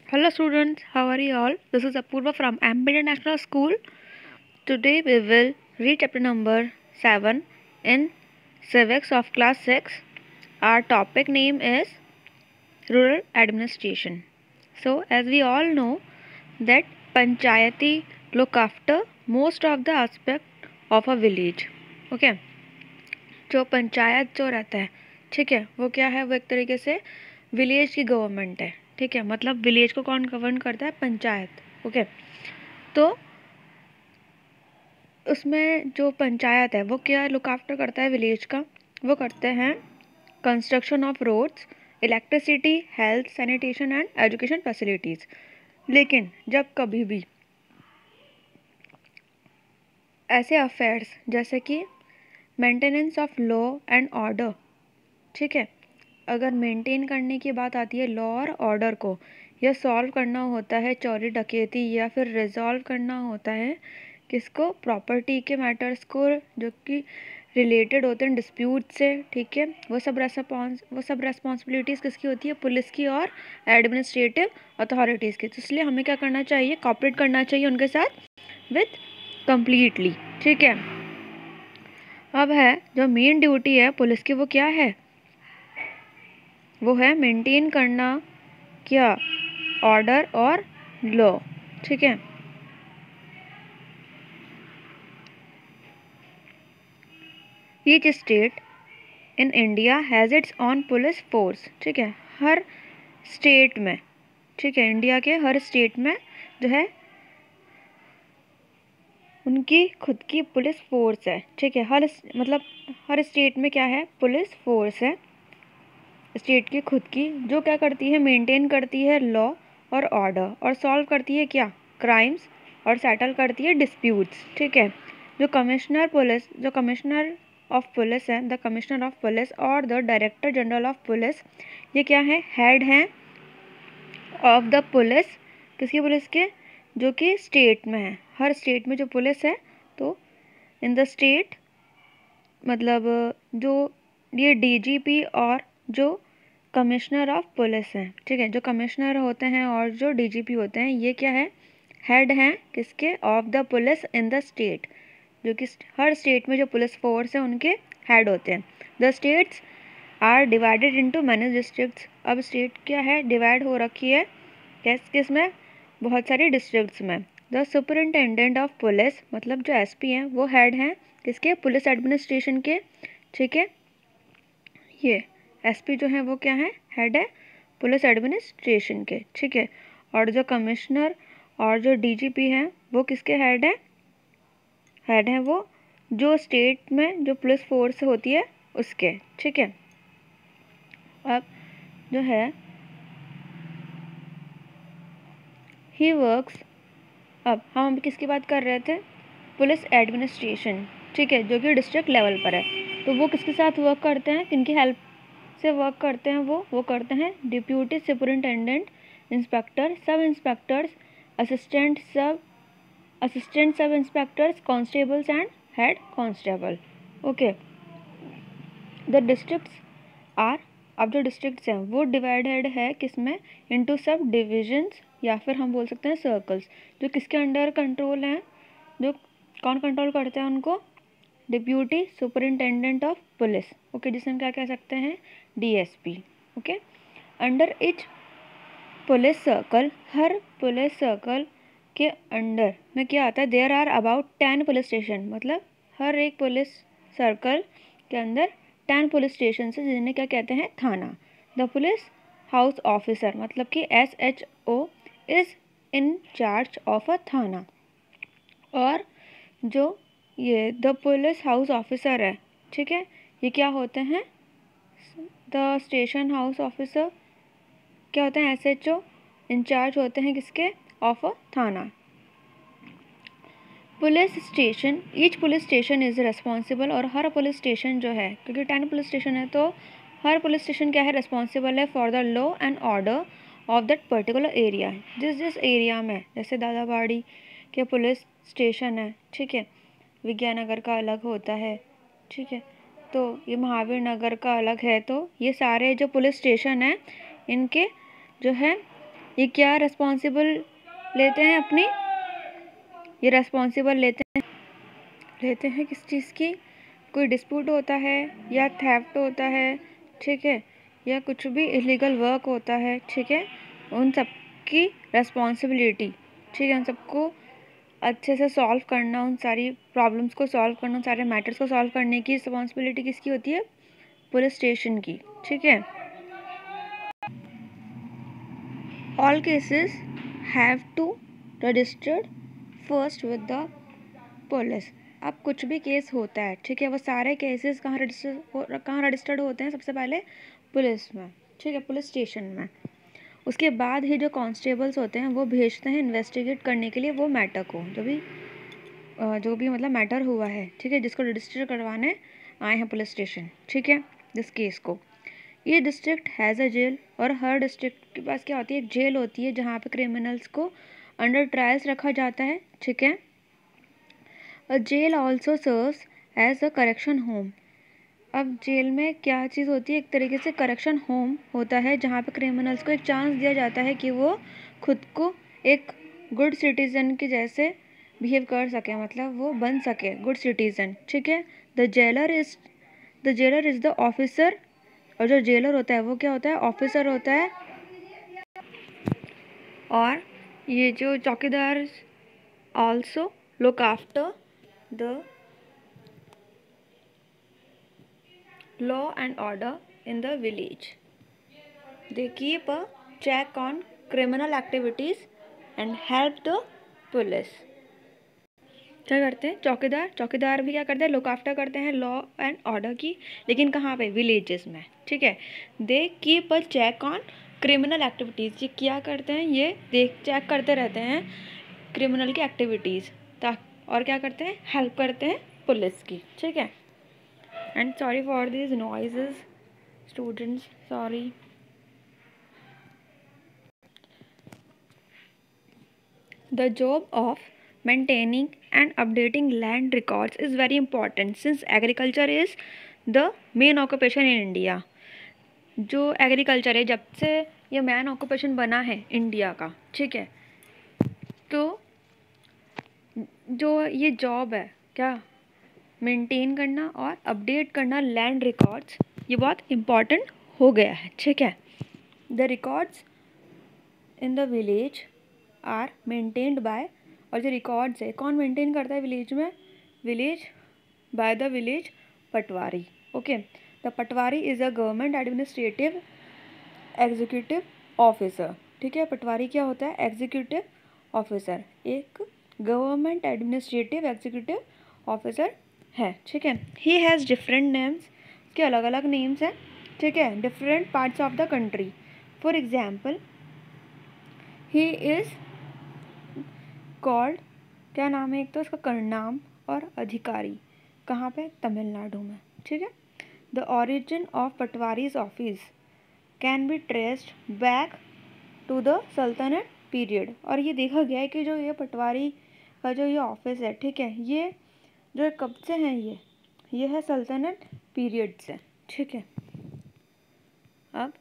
Hello students, how are you all? This is Apurva from MP International School. Today we will read chapter number 7 in civics of class 6. Our topic name is rural administration. So as we all know that panchayati look after most of the aspect of a village. Okay. जो पंचायत जो रहता है, ठीक है, वो क्या है, वो एक तरीके से विलेज की गवर्नमेंट है, ठीक है, मतलब विलेज को कौन गवर्न करता है, पंचायत। ओके, तो उसमें जो पंचायत है वो क्या लुक आफ्टर करता है विलेज का, वो करते हैं construction of roads, electricity, health, sanitation and education facilities. लेकिन जब कभी भी ऐसे अफेयर्स जैसे कि maintenance of law and order, ठीक है, अगर मेंटेन करने की बात आती है लॉ और ऑर्डर को, या सॉल्व करना होता है चोरी डकैती, या फिर रिजॉल्व करना होता है किसको, प्रॉपर्टी के मैटर्स को जो कि रिलेटेड होते हैं डिस्प्यूट से, ठीक है, वो सब रेस्पॉन्सिबिलिटीज़ किसकी होती है, पुलिस की और एडमिनिस्ट्रेटिव अथॉरिटीज़ की। तो इसलिए हमें क्या करना चाहिए, कॉपरेट करना चाहिए उनके साथ विथ कम्प्लीटली, ठीक है। अब है जो मेन ड्यूटी है पुलिस की, वो क्या है, वो है मेंटेन करना क्या, ऑर्डर और लॉ, ठीक है। Each state in India has its on police force, ठीक है, हर स्टेट में, ठीक है, इंडिया के हर स्टेट में जो है उनकी खुद की पुलिस फोर्स है, ठीक है, हर स्टेट में क्या है, पुलिस फोर्स है स्टेट की खुद की, जो क्या करती है, मेंटेन करती है लॉ और ऑर्डर, और सॉल्व करती है क्या, क्राइम्स, और सेटल करती है डिस्प्यूट्स, ठीक है। जो कमिश्नर ऑफ पुलिस है, द कमिश्नर ऑफ पुलिस और the director general of police, ये क्या है, हेड हैं ऑफ द पुलिस, किसकी पुलिस के, जो कि स्टेट में है, हर स्टेट में जो पुलिस है, तो इन द स्टेट मतलब जो ये डीजीपी और जो कमिश्नर ऑफ पुलिस हैं, ठीक है, जो कमिश्नर होते हैं और जो डीजीपी होते हैं, ये क्या है, हेड हैं किसके, of the police in the state, जो कि हर स्टेट में जो पुलिस फोर्स है उनके हेड होते हैं। The states are divided into many districts, अब स्टेट क्या है, डिवाइड हो रखी है किस में, बहुत सारी डिस्ट्रिक्ट्स में। द सुपरिंटेंडेंट ऑफ पुलिस, मतलब जो एसपी हैं वो हेड हैं किसके, पुलिस एडमिनिस्ट्रेशन के, ठीक है, ये एसपी जो है वो क्या है, हेड है पुलिस एडमिनिस्ट्रेशन के, ठीक है। और जो कमिश्नर और जो डीजीपी हैं वो किसके हेड है वो जो स्टेट में जो पुलिस फोर्स होती है उसके, ठीक है। अब जो है ही वर्क्स, अब हम किसकी बात कर रहे थे, पुलिस एडमिनिस्ट्रेशन, ठीक है, जो कि डिस्ट्रिक्ट लेवल पर है, तो वो किसके साथ वर्क करते हैं, किनकी हेल्प से वर्क करते हैं, वो करते हैं deputy superintendent, inspector, sub inspectors, assistant sub inspectors, constables and head constable. Okay, the districts are, अब जो डिस्ट्रिक्ट्स हैं वो डिवाइडेड है किसमें, इनटू सब डिविजन्स, या फिर हम बोल सकते हैं सर्कल्स, जो किसके अंडर कंट्रोल हैं, जो कौन कंट्रोल करते हैं उनको, deputy superintendent of police, okay, जिसे हम क्या कह सकते हैं, DSP. Okay, under each police circle, हर पुलिस सर्कल के अंडर में क्या आता है, there are about 10 police station, मतलब हर एक पुलिस सर्कल के अंदर 10 पुलिस स्टेशन है, जिन्हें क्या कहते हैं, थाना। द पुलिस हाउस ऑफिसर, मतलब कि SHO is in charge of a थाना, और जो ये द पुलिस हाउस ऑफिसर है, ठीक है, ये क्या होते हैं, द स्टेशन हाउस ऑफिसर क्या होते हैं, SHO इंचार्ज होते हैं किसके, ऑफ अ थाना। Police station, each police station is responsible, और हर पुलिस स्टेशन जो है, क्योंकि 10 पुलिस स्टेशन है तो हर पुलिस स्टेशन क्या है, रिस्पॉन्सिबल है for the law and order of that particular area, जिस एरिया में, जैसे दादाबाड़ी के पुलिस स्टेशन है, ठीक है, विज्ञाननगर का अलग होता है, ठीक है, तो ये महावीर नगर का अलग है, तो ये सारे जो पुलिस स्टेशन हैं इनके जो है ये क्या रिस्पॉन्सिबल लेते हैं अपनी, ये रिस्पॉन्सिबल लेते हैं किस चीज़ की, कोई डिस्प्यूट होता है या थेफ्ट होता है, ठीक है, या कुछ भी इलीगल वर्क होता है, ठीक है, उन सब की रिस्पॉन्सिबिलिटी, ठीक है, उन सबको अच्छे से सॉल्व करना, उन सारी प्रॉब्लम्स को सॉल्व करना, उन सारे मैटर्स को सॉल्व करने की रिस्पॉन्सिबिलिटी किसकी होती है, पुलिस स्टेशन की, ठीक है। All cases have to registered first with the police. अब कुछ भी केस होता है, ठीक है, वो सारे केसेस कहाँ रजिस्टर्ड होते हैं, सबसे पहले पुलिस में, ठीक है, पुलिस स्टेशन में। उसके बाद ही जो कांस्टेबल्स होते हैं वो भेजते हैं इन्वेस्टिगेट करने के लिए वो मैटर को, जो भी मतलब मैटर हुआ है, ठीक है, जिसको रजिस्टर करवाने आए हैं पुलिस स्टेशन, ठीक है, जिस केस को। ये डिस्ट्रिक्ट हैज़ अ जेल, और हर डिस्ट्रिक्ट के पास क्या होती है, एक जेल होती है जहाँ पे क्रिमिनल्स को अंडर ट्रायल्स रखा जाता है, ठीक है। A jail also serves as a correction home. अब जेल में क्या चीज़ होती है, एक तरीके से करेक्शन होम होता है जहाँ पे क्रिमिनल्स को एक चांस दिया जाता है कि वो खुद को एक गुड सिटीज़न के जैसे बिहेव कर सके, मतलब वो बन सके गुड सिटीज़न, ठीक है। The jailer is the officer, और जो जेलर होता है वो क्या होता है, ऑफिसर होता है। और ये जो चौकीदार also look after the law and order in the village. They keep a check on criminal activities and help the police. क्या करते हैं चौकीदार भी क्या करते हैं, लुक आफ्टर करते हैं लॉ एंड ऑर्डर की, लेकिन कहाँ पे, विलेजेस में, ठीक है। They keep a check on criminal activities, ये क्या करते हैं, ये चेक करते रहते हैं क्रिमिनल की एक्टिविटीज़, और क्या करते हैं, हेल्प करते हैं पुलिस की, ठीक है। And sorry for these noises, students, sorry. The job of maintaining and updating land records is very important since agriculture is the main occupation in India. जो एग्रीकल्चर है, जब से ये मैन ऑक्यूपेशन बना है इंडिया का, ठीक है, तो जो ये जॉब है क्या, मेंटेन करना और अपडेट करना लैंड रिकॉर्ड्स, ये बहुत इम्पॉर्टेंट हो गया है, ठीक है। The records in the village are maintained by, और जो रिकॉर्ड्स है कौन मेंटेन करता है विलेज में, by the village Patwari, okay. The Patwari is a government administrative executive officer, ठीक है। पटवारी क्या होता है, एग्जीक्यूटिव ऑफिसर, एक गवर्नमेंट एडमिनिस्ट्रेटिव एग्जीक्यूटिव ऑफिसर है, ठीक है। ही हैज़ डिफरेंट नेम्स, के अलग अलग नेम्स हैं, ठीक है, different parts of the country. For example he is called, क्या नाम है एक तो उसका करनाम, और अधिकारी कहाँ पे, तमिलनाडु में, ठीक है। The origin of patwaris office can be traced back to the सल्तनत पीरियड, और ये देखा गया है कि जो ये पटवारी का जो ये ऑफिस है, ठीक है, ये जो कब से हैं, ये है सल्तनत पीरियड से, ठीक है। अब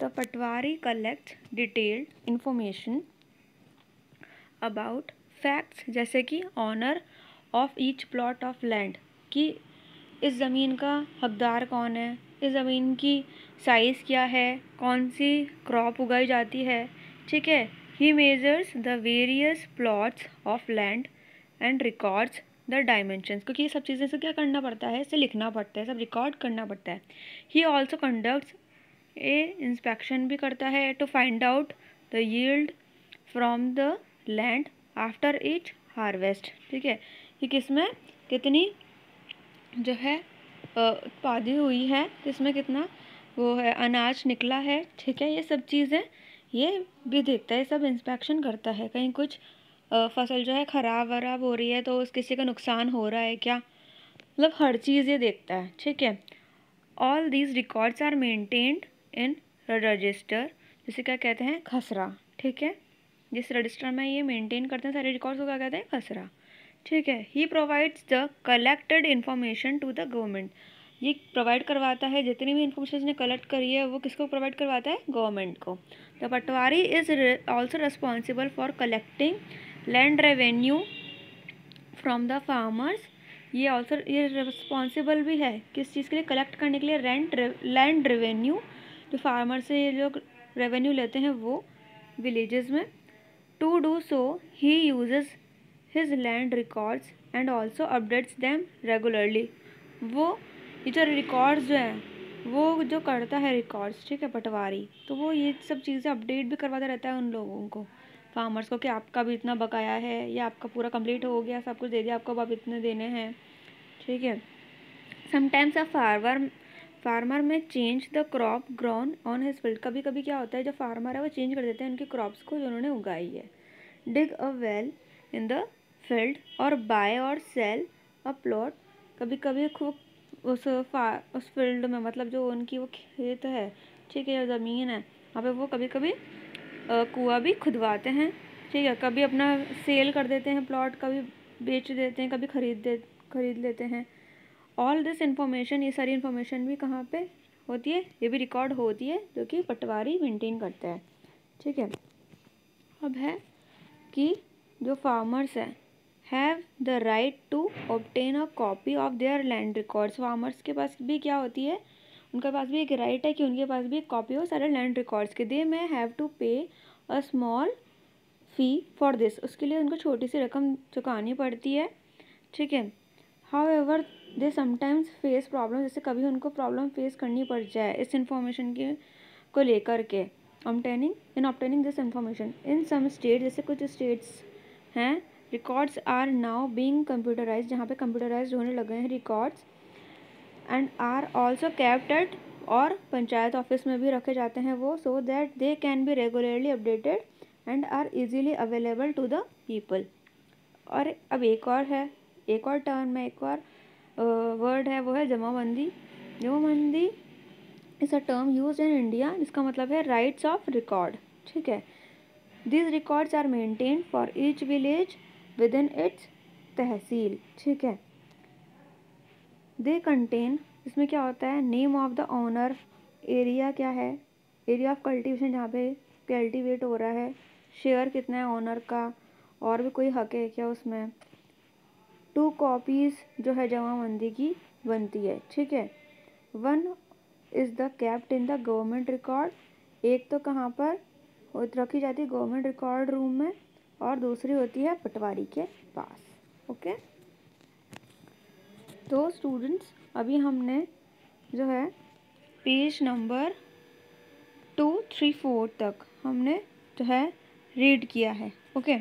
the patwari collect detailed information about facts, जैसे कि owner of each plot of land, कि इस ज़मीन का हकदार कौन है, इस ज़मीन की साइज़ क्या है, कौन सी क्रॉप उगाई जाती है, ठीक है। He measures the various plots of land and records the dimensions, क्योंकि ये सब चीज़ें से क्या करना पड़ता है, इसे लिखना पड़ता है, सब रिकॉर्ड करना पड़ता है। He also conducts a inspection भी करता है to find out the yield from the land after each harvest, ठीक है, कि किसमें कितनी जो है उत्पादी हुई है, किसमें कितना वो है अनाज निकला है, ठीक है। ये सब चीज़ें ये भी देखता है, सब इंस्पेक्शन करता है, कहीं कुछ फसल जो है ख़राब वराब हो रही है तो उस किसी का नुकसान हो रहा है क्या, मतलब हर चीज़ ये देखता है, ठीक है। All these records are maintained in register, जिसे क्या कहते हैं, खसरा, ठीक है। जिस रजिस्टर में ये मेंटेन करते हैं सारे रिकॉर्ड्स को क्या कहते हैं, खसरा, ठीक है। He provides the collected information to the government, ये प्रोवाइड करवाता है जितनी भी इन्फॉर्मेशन ने कलेक्ट करी है वो किसको प्रोवाइड करवाता है, गवर्नमेंट को। The Patwari is also responsible for collecting land revenue from the farmers. ये रिस्पॉन्सिबल भी है किस चीज़ के लिए, कलेक्ट करने के लिए लैंड रेवेन्यू, जो फार्मर से ये लोग रेवेन्यू लेते हैं वो विलेजेस में। To do so he uses his land records and also updates them regularly. वो ये जो रिकॉर्ड्स जो हैं वो जो करता है रिकॉर्ड्स, ठीक है, पटवारी, तो वो ये सब चीज़ें अपडेट भी करवाता रहता है उन लोगों को, फार्मर्स को, कि आपका भी इतना बकाया है या आपका पूरा कंप्लीट हो गया, सब कुछ दे दिया आपको, अब आप इतने देने हैं, ठीक है। समटाइम्स अ फार्मर में change the crop grown on his field. कभी कभी क्या होता है, जो फार्मर है वो चेंज कर देते हैं उनकी क्रॉप्स को जो उन्होंने उगाई है। Dig a well in the field और बाय और सेल अ प्लॉट। कभी कभी खूब उस फील्ड में, मतलब जो उनकी वो खेत है, ठीक है, जो ज़मीन है, वहाँ पे वो कभी कभी कुआं भी खुदवाते हैं, ठीक है। कभी अपना सेल कर देते हैं प्लॉट, कभी बेच देते हैं, कभी खरीद लेते हैं। ऑल दिस इन्फॉर्मेशन, ये सारी इन्फॉर्मेशन भी कहाँ पे होती है, ये भी रिकॉर्ड होती है, जो कि पटवारी मेंटेन करता है, ठीक है। अब है कि जो फार्मर्स हैं have the right to obtain a copy of their land records. Farmers के पास भी क्या होती है, उनके पास भी एक राइट है कि उनके पास भी एक कॉपी हो सारे लैंड रिकॉर्ड्स के। दे में हैव टू पे a small fee for this. उसके लिए उनको छोटी सी रकम चुकानी पड़ती है, ठीक है। How ever they sometimes face problem, जैसे कभी उनको प्रॉब्लम फेस करनी पड़ जाए इस इंफॉर्मेशन के को लेकर के, obtaining this information in some state, जैसे कुछ स्टेट्स हैं, records are now being computerize, जहाँ पे कंप्यूटराइज होने लगे हैं records, and are also kept at, और पंचायत ऑफिस में भी रखे जाते हैं वो, so that they can be regularly updated and are easily available to the people. और अब एक और है, एक और टर्म है, एक और वर्ड है, वो है जमाबंदी। Jamabandi is a term use in India, जिसका मतलब है राइट्स ऑफ रिकॉर्ड, ठीक है। These records are maintained for each village within its तहसील, ठीक है। They contain, इसमें क्या होता है, name of the owner, area क्या है, एरिया ऑफ कल्टीवेशन जहाँ पे कल्टीवेट हो रहा है, शेयर कितना है ओनर का, और भी कोई हक है क्या उसमें। 2 कॉपीज़ जो है जमाबंदी की बनती है, ठीक है। 1 is the kept in the government record, एक तो कहाँ पर रखी जाती है, गवर्नमेंट रिकॉर्ड रूम में, और दूसरी होती है पटवारी के पास, ओके। तो स्टूडेंट्स अभी हमने जो है पेज नंबर 2, 3, 4 तक हमने जो है रीड किया है, ओके।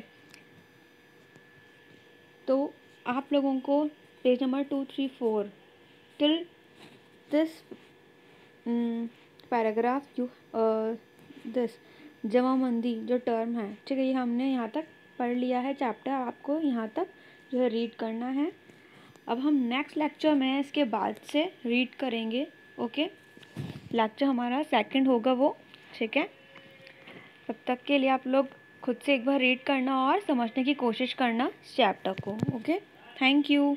तो आप लोगों को page number 2, 3, 4 till this paragraph you this जमाबंदी जो टर्म है, ठीक है, ये हमने यहाँ तक पढ़ लिया है चैप्टर, आपको यहाँ तक जो है रीड करना है। अब हम नेक्स्ट लेक्चर में इसके बाद से रीड करेंगे, ओके। लेक्चर हमारा सेकंड होगा वो, ठीक है। तब तक के लिए आप लोग खुद से एक बार रीड करना और समझने की कोशिश करना इस चैप्टर को, ओके। Thank you.